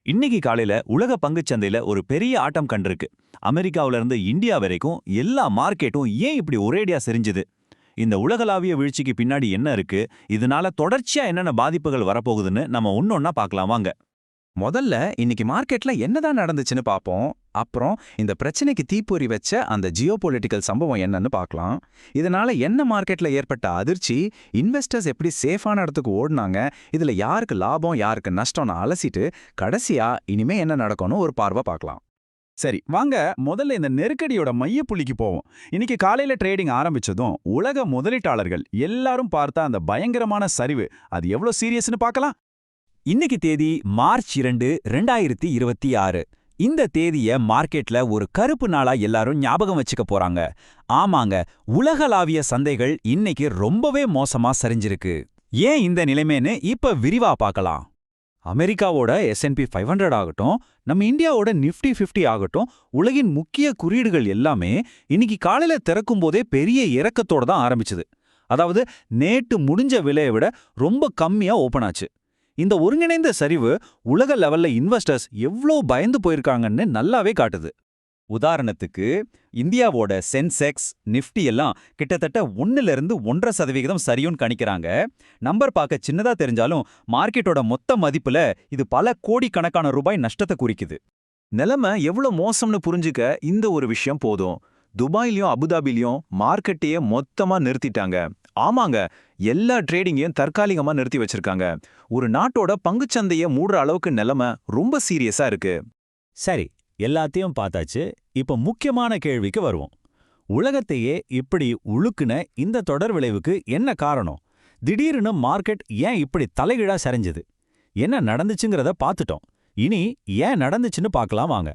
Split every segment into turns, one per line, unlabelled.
இன்னைக்கு காலையில உலக பங்குச்சந்தையில ஒரு பெரிய ஆட்டம் கண்டிருக்கு. அமெரிக்காவில இருந்து இந்தியா வரைக்கும் எல்லா மார்க்கெட்டும் ஏன் இப்படி ஒரேடியா சரிஞ்சுது? இந்த உலகளாவிய வீழ்ச்சிக்கு பின்னாடி என்ன இருக்கு? இதனால தொடர்ச்சியா என்னென்ன பாதிப்புகள் வரப்போகுதுன்னு நம்ம ஒன்னொன்னா பார்க்கலாம் வாங்க.
முதல்ல இன்னைக்கு மார்க்கெட்ல என்னதான் நடந்துச்சுன்னு பார்ப்போம். அப்புறம் இந்த பிரச்சனைக்கு தீப்பொறி வச்ச அந்த ஜியோபொலிட்டிக்கல் சம்பவம் என்னன்னு பார்க்கலாம். இதனால என்ன மார்க்கெட்ல ஏற்பட்ட அதிர்ச்சி, இன்வெஸ்டர்ஸ் எப்படி சேஃபான இடத்துக்கு ஓடுனாங்க, இதுல யாருக்கு லாபம் யாருக்கு நஷ்டம்னு அலசிட்டு கடைசியா இனிமே என்ன நடக்கும்னு ஒரு பார்வை பார்க்கலாம்.
சரி வாங்க முதல்ல இந்த நெருக்கடியோட மையப்புள்ளிக்கு போவோம். இன்னைக்கு காலையில ட்ரேடிங் ஆரம்பிச்சதும் உலக முதலீட்டாளர்கள் எல்லாரும் பார்த்த அந்த பயங்கரமான சரிவு அது எவ்வளவு சீரியஸ்னு பார்க்கலாம்.
இன்னைக்கு தேதி மார்ச் 2, 2026. இந்த தேதிய மார்க்கெட்ல ஒரு கருப்பு நாளா எல்லாரும் ஞாபகம் வச்சுக்க போறாங்க. ஆமாங்க, உலகளாவிய சந்தைகள் இன்னைக்கு ரொம்பவே மோசமா சரிஞ்சிருக்கு. ஏன் இந்த நிலைமைன்னு இப்ப விரிவா பார்க்கலாம். அமெரிக்காவோட S&P 500 ஆகட்டும், நம்ம இந்தியாவோட நிஃப்டி 50 ஆகட்டும், உலகின் முக்கிய குறியீடுகள் எல்லாமே இன்னைக்கு காலையில திறக்கும் போதே பெரிய இறக்கத்தோட தான் ஆரம்பிச்சது. அதாவது நேட்டு முடிஞ்ச விலையை விட ரொம்ப கம்மியா ஓபன் ஆச்சு. இந்த ஒருங்கிணைந்த சரிவு உலக லெவல்ல இன்வெஸ்டர்ஸ் எவ்ளோ பயந்து போயிருக்காங்கன்னு நல்லாவே காட்டுது. உதாரணத்துக்கு இந்தியாவோட சென்செக்ஸ், நிஃப்டி எல்லாம் கிட்டத்தட்ட 1லிருந்து 1.5% சரியும்னு கணிக்கிறாங்க. நம்பர் பார்க்க சின்னதா தெரிஞ்சாலும் மார்க்கெட்டோட மொத்த மதிப்புல இது பல கோடிக்கணக்கான ரூபாய் நஷ்டத்தை குறிக்குது.
நிலைமை எவ்வளவு மோசம்னு புரிஞ்சுக்க இந்த ஒரு விஷயம் போதும். துபாயிலையும் அபுதாபிலையும் மார்க்கெட்டையே மொத்தமா நிறுத்திட்டாங்க. ஆமாங்க, எல்லா ட்ரேடிங்கையும் தற்காலிகமா நிறுத்தி வச்சிருக்காங்க. ஒரு நாட்டோட பங்குச்சந்தையை மூடுற அளவுக்கு நிலைமை ரொம்ப சீரியஸா இருக்கு.
சரி, எல்லாத்தையும் பார்த்தாச்சு. இப்ப முக்கியமான கேள்விக்கு வருவோம். உலகத்தையே இப்படி உழுக்குன இந்த தொடர் விளைவுக்கு என்ன காரணம்? திடீர்னு மார்க்கெட் ஏன் இப்படி தலைகீழா சரிஞ்சுது? என்ன நடந்துச்சுங்கிறத பார்த்துட்டோம். இனி ஏன் நடந்துச்சுன்னு பார்க்கலாம் வாங்க.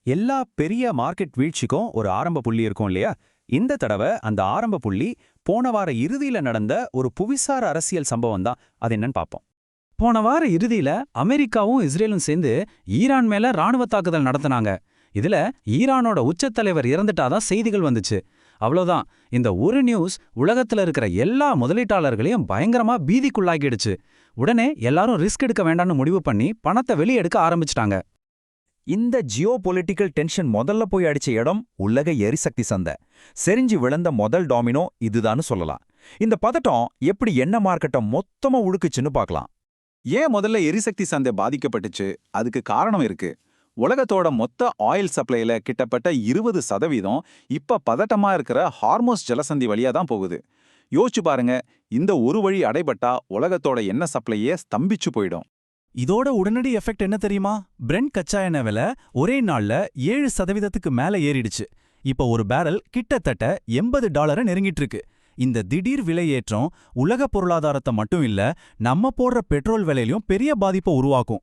எல்லா பெரிய மார்க்கெட் வீழ்ச்சிக்கும் ஒரு ஆரம்ப புள்ளி இருக்கும் இல்லையா? இந்த தடவை அந்த ஆரம்ப புள்ளி போன வார இறுதியில நடந்த ஒரு புவிசார் அரசியல் சம்பவம் தான். அது என்னன்னு பார்ப்போம். போன வார இறுதியில அமெரிக்காவும் இஸ்ரேலும் சேர்ந்து ஈரான் மேல ராணுவ தாக்குதல் நடத்தினாங்க. இதுல ஈரானோட உச்சத்தலைவர் இறந்துட்டாதான் செய்திகள் வந்துச்சு. அவ்வளோதான். இந்த ஒரு நியூஸ் உலகத்துல இருக்கிற எல்லா முதலீட்டாளர்களையும் பயங்கரமா பீதிக்குள்ளாக்கிடுச்சு. உடனே எல்லாரும் ரிஸ்க் எடுக்க வேண்டாம்னு முடிவு பண்ணி பணத்தை வெளியெடுக்க ஆரம்பிச்சிட்டாங்க.
இந்த ஜியோ பொலிட்டிக்கல் டென்ஷன் முதல்ல போய் அடிச்ச இடம் உலக எரிசக்தி சந்தை. செறிஞ்சு விழுந்த முதல் டாமினோ இதுதான்னு சொல்லலாம். இந்த பதட்டம் எப்படி என்ன மார்க்கெட்டை மொத்தமா உழுக்குச்சுன்னு பார்க்கலாம்.
ஏன் முதல்ல எரிசக்தி சந்தை பாதிக்கப்பட்டுச்சு? அதுக்கு காரணம் இருக்கு. உலகத்தோட மொத்த ஆயில் சப்ளைல கிட்டத்தட்ட 20% இப்ப பதட்டமா இருக்கிற ஹார்மோஸ் ஜலசந்தி வழியா தான் போகுது. யோசிச்சு பாருங்க, இந்த ஒரு வழி அடைபட்டா உலகத்தோட எண்ணெய் சப்ளையே ஸ்தம்பிச்சு போயிடும்.
இதோட உடனடி எஃபெக்ட் என்ன தெரியுமா? பிரெண்ட் கச்சா எண்ணெய் விலை ஒரே நாள்ல 7% மேல ஏறிடுச்சு. இப்ப ஒரு பேரல் கிட்டத்தட்ட $80 நெருங்கிட்டு இருக்கு. இந்த திடீர் விலையேற்றம் உலக பொருளாதாரத்தை மட்டும் இல்ல, நம்ம போடுற பெட்ரோல் விலையிலும் பெரிய பாதிப்பை உருவாக்கும்.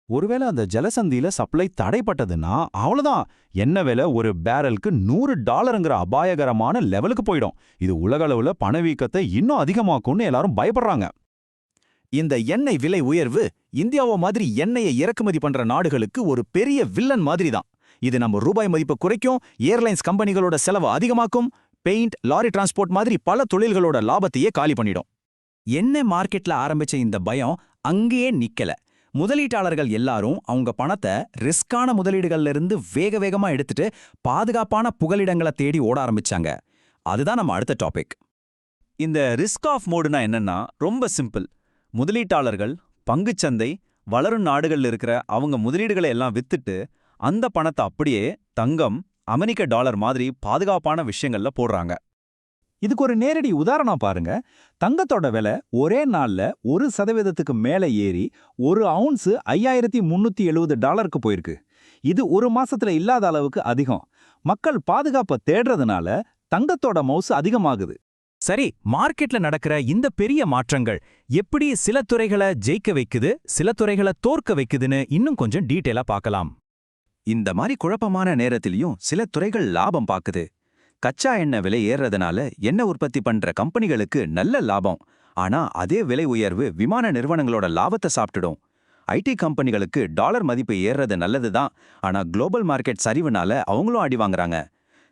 ஒருவேளை அந்த ஜலசந்தியில சப்ளை தடைப்பட்டதுன்னா அவ்வளவுதான். எண்ணெய் விலை ஒரு பேரலுக்கு $100ங்கிற அபாயகரமான லெவலுக்கு போயிடும். இது உலக அளவுல பணவீக்கத்தை இன்னும் அதிகமாக்கும்னு எல்லாரும் பயப்படுறாங்க.
இந்த எண்ணெய் விலை உயர்வு இந்தியாவோ மாதிரி எண்ணெயை இறக்குமதி பண்ற நாடுகளுக்கு ஒரு பெரிய வில்லன் மாதிரி தான். இது நம்ம ரூபாய் மதிப்பை குறைக்கும், ஏர்லைன்ஸ் கம்பெனிகளோட செலவு அதிகமாக்கும், பெயிண்ட், லாரி டிரான்ஸ்போர்ட் மாதிரி பல தொழில்களோட லாபத்தையே காலி பண்ணிடும்.
எண்ணெய் மார்க்கெட்ல ஆரம்பிச்ச இந்த பயம் அங்கேயே நிக்கல. முதலீட்டாளர்கள் எல்லாரும் அவங்க பணத்தை ரிஸ்கான முதலீடுகள்ல இருந்து வேக வேகமா எடுத்துட்டு பாதுகாப்பான புகலிடங்களை தேடி ஓட ஆரம்பிச்சாங்க. அதுதான் நம்ம அடுத்த டாபிக்.
இந்த ரிஸ்க் ஆஃப் மோடுனா என்னன்னா ரொம்ப சிம்பிள். முதலீட்டாளர்கள் பங்குச்சந்தை, வளரும் நாடுகள்ல இருக்கிற அவங்க முதலீடுகளை எல்லாம் வித்துட்டு அந்த பணத்தை அப்படியே தங்கம், அமெரிக்க டாலர் மாதிரி பாதுகாப்பான விஷயங்கள்ல போடுறாங்க.
இதுக்கு ஒரு நேரடி உதாரணம் பாருங்க. தங்கத்தோட விலை ஒரே நாள்ல 1% மேல ஏறி ஒரு அவுன்ஸ் $5370 போயிருக்கு. இது ஒரு மாசத்துல இல்லாத அளவுக்கு அதிகம். மக்கள் பாதுகாப்பை தேடுறதுனால தங்கத்தோட மவுசு அதிகமாகுது.
சரி, மார்க்கெட்ல நடக்கிற இந்த பெரிய மாற்றங்கள் எப்படி சில துறைகளை ஜெயிக்க வைக்குது, சில துறைகளை தோற்க வைக்குதுன்னு இன்னும் கொஞ்சம் டீட்டெயிலா பார்க்கலாம்.
இந்த மாதிரி குழப்பமான நேரத்திலையும் சில துறைகள் லாபம் பாக்குது. கச்சா எண்ணெய் விலை ஏறதுனால எண்ணெய் உற்பத்தி பண்ற கம்பெனிகளுக்கு நல்ல லாபம். ஆனா அதே விலை உயர்வு விமான நிறுவனங்களோட லாபத்தை சாப்பிட்டுடும். ஐடி கம்பெனிகளுக்கு டாலர் மதிப்பு ஏறது நல்லதுதான். ஆனா குளோபல் மார்க்கெட் சரிவுனால அவங்களும் அடி வாங்குறாங்க.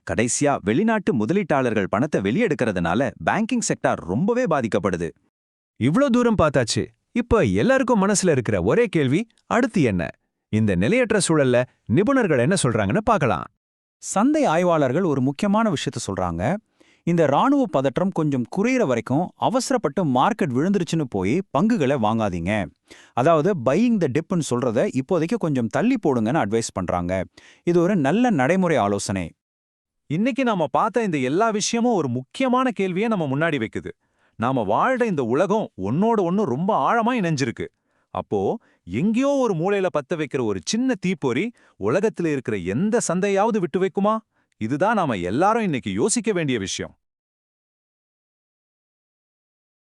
கடைசியா வெளிநாட்டு முதலீட்டாளர்கள் பணத்தை வெளியெடுக்கிறதுனால பேங்கிங் செக்டார் ரொம்பவே பாதிக்கப்படுது.
இவ்ளோ தூரம் பார்த்தாச்சு. இப்ப எல்லாருக்கும் மனசுல இருக்கிற ஒரே கேள்வி, அடுத்து என்ன?
இந்த நிலையற்ற சூழல்ல நிபுணர்கள் என்ன சொல்றாங்கன்னு பார்க்கலாம்.
சந்தை ஆய்வாளர்கள் ஒரு முக்கியமான விஷயத்த சொல்றாங்க. இந்த ராணுவ பதற்றம் கொஞ்சம் குறையிற வரைக்கும் அவசரப்பட்டு மார்க்கெட் விழுந்துருச்சுன்னு போய் பங்குகளை வாங்காதீங்க. அதாவது பையிங் த டிப்னு சொல்றத இப்போதைக்கு கொஞ்சம் தள்ளி போடுங்கன்னு அட்வைஸ் பண்றாங்க. இது ஒரு நல்ல நடைமுறை ஆலோசனை.
இன்னைக்கு நாம பார்த்த இந்த எல்லா விஷயமும் ஒரு முக்கியமான கேள்வியை நம்ம முன்னாடி வைக்குது. நாம வாழ்ற இந்த உலகம் ஒன்னோட ஒன்னு ரொம்ப ஆழமா இணைஞ்சிருக்கு. அப்போ எங்கேயோ ஒரு மூலையில பத்த வைக்கிற ஒரு சின்ன தீப்பொறி உலகத்துல இருக்கிற எந்த சந்தையாவது விட்டு வைக்குமா? இதுதான் நாம எல்லாரும் இன்னைக்கு யோசிக்க வேண்டிய விஷயம்.